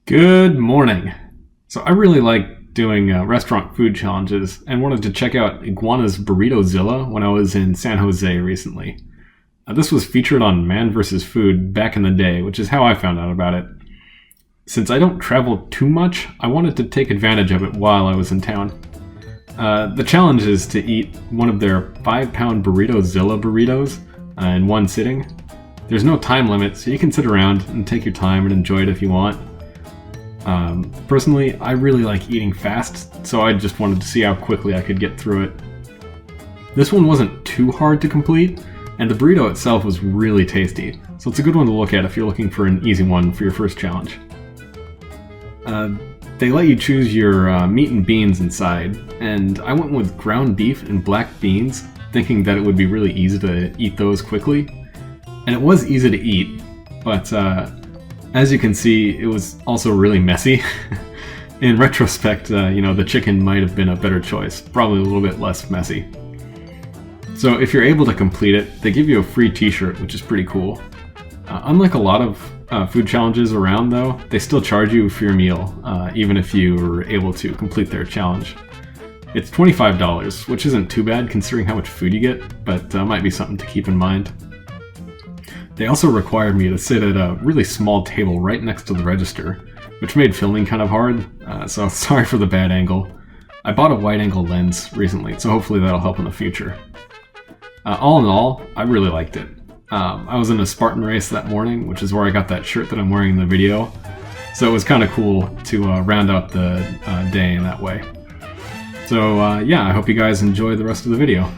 Good morning. So I really like doing restaurant food challenges and wanted to check out Iguana's Burrito-zilla when I was in San Jose recently. This was featured on Man vs. Food back in the day, which is how I found out about it. Since I don't travel too much, I wanted to take advantage of it while I was in town. The challenge is to eat one of their 5-pound Burrito-zilla burritos in one sitting. There's no time limit, so you can sit around and take your time and enjoy it if you want. Personally, I really like eating fast, so I just wanted to see how quickly I could get through it. This one wasn't too hard to complete, and the burrito itself was really tasty, so it's a good one to look at if you're looking for an easy one for your first challenge. They let you choose your meat and beans inside, and I went with ground beef and black beans, thinking that it would be really easy to eat those quickly. And it was easy to eat, but as you can see, it was also really messy. In retrospect, the chicken might have been a better choice, probably a little bit less messy. So if you're able to complete it, they give you a free t-shirt, which is pretty cool. Unlike a lot of food challenges around though, they still charge you for your meal, even if you were able to complete their challenge. It's $25, which isn't too bad considering how much food you get, but might be something to keep in mind. They also required me to sit at a really small table right next to the register, which made filming kind of hard, so sorry for the bad angle. I bought a wide-angle lens recently, so hopefully that'll help in the future. All in all, I really liked it. I was in a Spartan race that morning, which is where I got that shirt that I'm wearing in the video, so it was kind of cool to round out the day in that way. So yeah, I hope you guys enjoy the rest of the video.